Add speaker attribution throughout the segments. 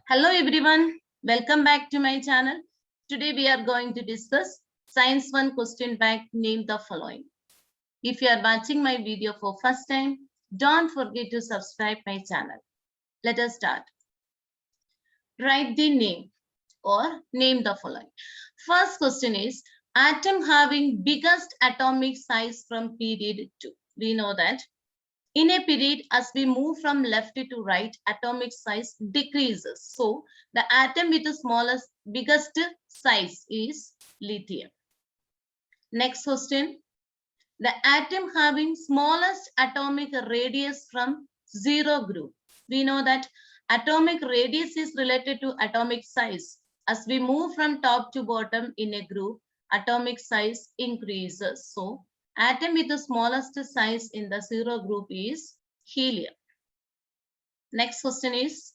Speaker 1: Hello everyone, welcome back to my channel. Today we are going to discuss Science 1 question bank. Name the following. If you are watching my video for first time, don't forget to subscribe my channel. Let us start. Write the name or name the following. First question is atom having biggest atomic size from period 2. We know that in a period, as we move from left to right, atomic size decreases. So the atom with the smallest, biggest size is lithium. Next question. The atom having smallest atomic radius from zero group. We know that atomic radius is related to atomic size. As we move from top to bottom in a group, atomic size increases. So atom with the smallest size in the zero group is helium. Next question is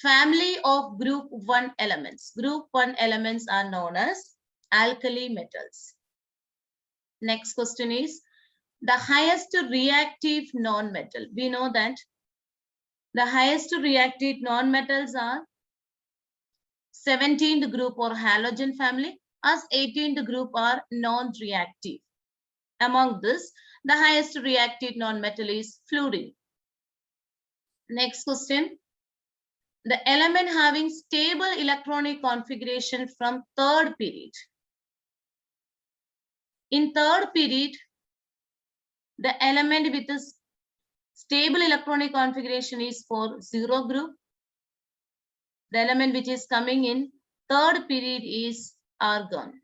Speaker 1: family of group 1 elements. Group 1 elements are known as alkali metals. Next question is the highest reactive non-metal. We know that the highest reactive non-metals are 17th group or halogen family, as 18th group are non-reactive. Among this, the highest reactive non-metal is fluorine. Next question. The element having stable electronic configuration from third period. In third period, the element with a stable electronic configuration is for zero group. The element which is coming in third period is argon.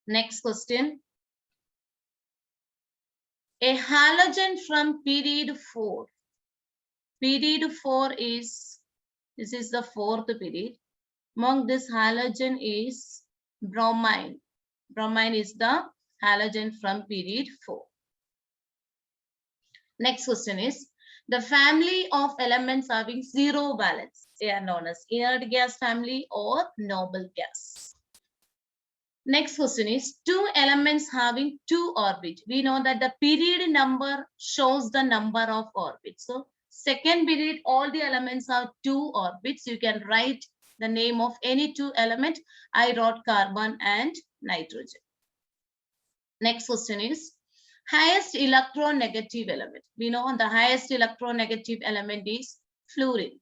Speaker 1: Next question. A halogen from period 4. Period 4 is, this is the fourth period. Among this halogen is bromine. Bromine is the halogen from period 4. Next question is the family of elements having zero valence. They are known as inert gas family or noble gas. Next question is two elements having two orbits. We know that the period number shows the number of orbits. So second period, all the elements have two orbits. You can write the name of any two element. I wrote carbon and nitrogen. Next question is highest electronegative element. We know the highest electronegative element is fluorine.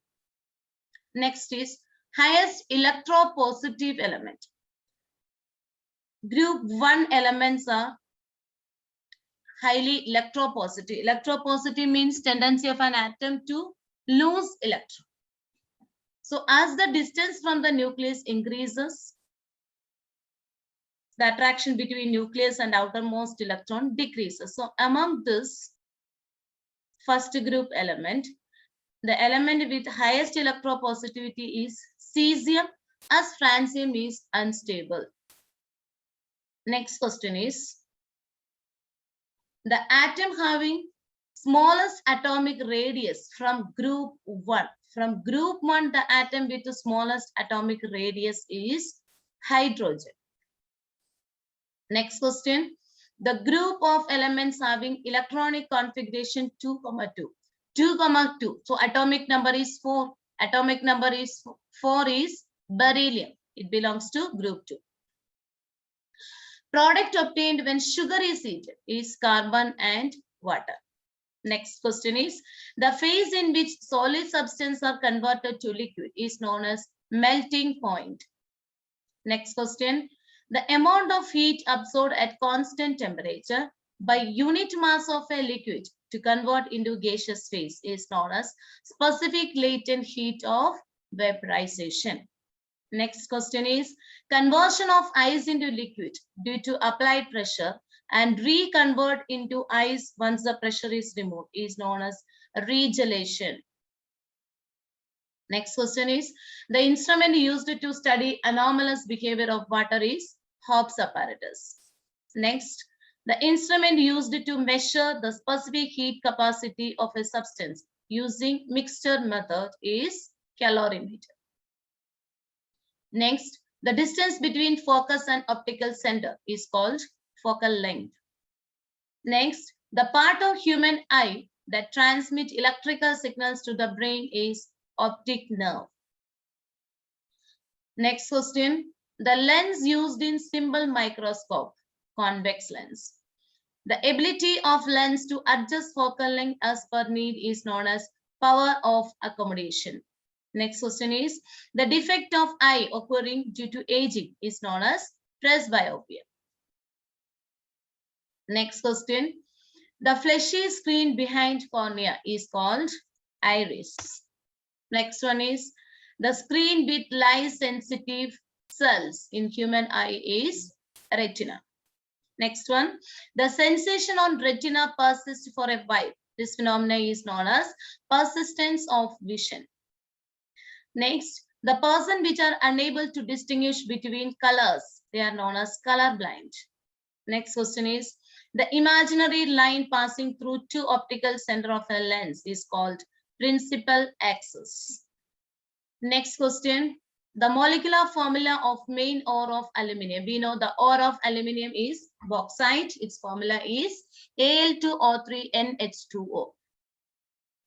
Speaker 1: Next is highest electropositive element. Group 1 elements are highly electropositive. Electropositive means tendency of an atom to lose electron. So as the distance from the nucleus increases, the attraction between nucleus and outermost electron decreases. So among this first group element, the element with highest electropositivity is cesium, as francium is unstable. Next question is the atom having smallest atomic radius from group 1. From group 1, the atom with the smallest atomic radius is hydrogen. Next question. The group of elements having electronic configuration 2, 2. So atomic number is 4. Atomic number is 4 is beryllium. It belongs to group 2. Product obtained when sugar is heated is carbon and water. Next question is the phase in which solid substances are converted to liquid is known as melting point. Next question. The amount of heat absorbed at constant temperature by unit mass of a liquid to convert into gaseous phase is known as specific latent heat of vaporization. Next question is conversion of ice into liquid due to applied pressure and reconvert into ice once the pressure is removed is known as regelation. Next question is the instrument used to study anomalous behavior of water is Hobbs apparatus. Next, the instrument used to measure the specific heat capacity of a substance using mixture method is calorimeter. Next, the distance between focus and optical center is called focal length. Next, the part of human eye that transmit electrical signals to the brain is optic nerve. Next question. The lens used in simple microscope, convex lens. The ability of lens to adjust focal length as per need is known as power of accommodation. Next question is, the defect of eye occurring due to aging is known as presbyopia. Next question, the fleshy screen behind cornea is called iris. Next one is, the screen with light sensitive cells in human eye is retina. Next one, the sensation on retina persists for a while. This phenomenon is known as persistence of vision. Next, the person which are unable to distinguish between colors, they are known as colorblind. Next question is, the imaginary line passing through two optical center of a lens is called principal axis. Next question, the molecular formula of main ore of aluminium. We know the ore of aluminium is bauxite. Its formula is Al2O3NH2O.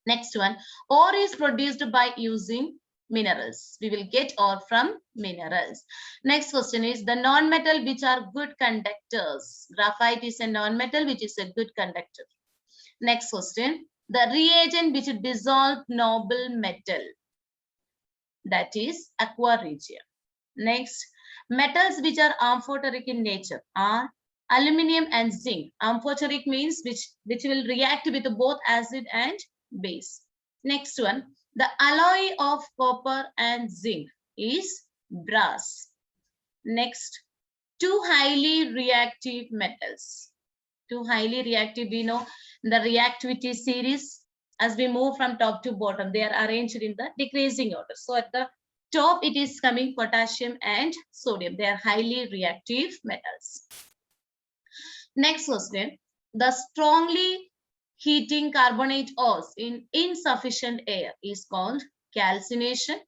Speaker 1: Next one, ore is produced by using minerals. We will get ore from minerals. Next question is, the non-metal which are good conductors. Graphite is a non-metal which is a good conductor. Next question, the reagent which dissolve noble metal, that is aqua regia. Next, metals which are amphoteric in nature are aluminium and zinc. Amphoteric means which will react with both acid and base. Next one, the alloy of copper and zinc is brass. Next, two highly reactive metals. Two highly reactive, we know the reactivity series. As we move from top to bottom, they are arranged in the decreasing order. So at the top, it is coming potassium and sodium. They are highly reactive metals. Next question, the strongly heating carbonate ores in insufficient air is called calcination.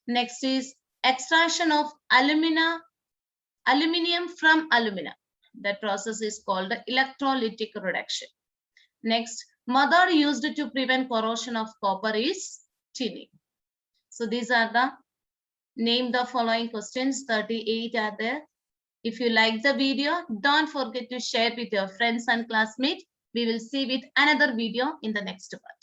Speaker 1: Next is extraction of aluminium from alumina. That process is called electrolytic reduction. Next, mother used to prevent corrosion of copper is tinning. So these are the name the following questions. 38 are there. If you like the video, don't forget to share with your friends and classmates. We will see with another video in the next part.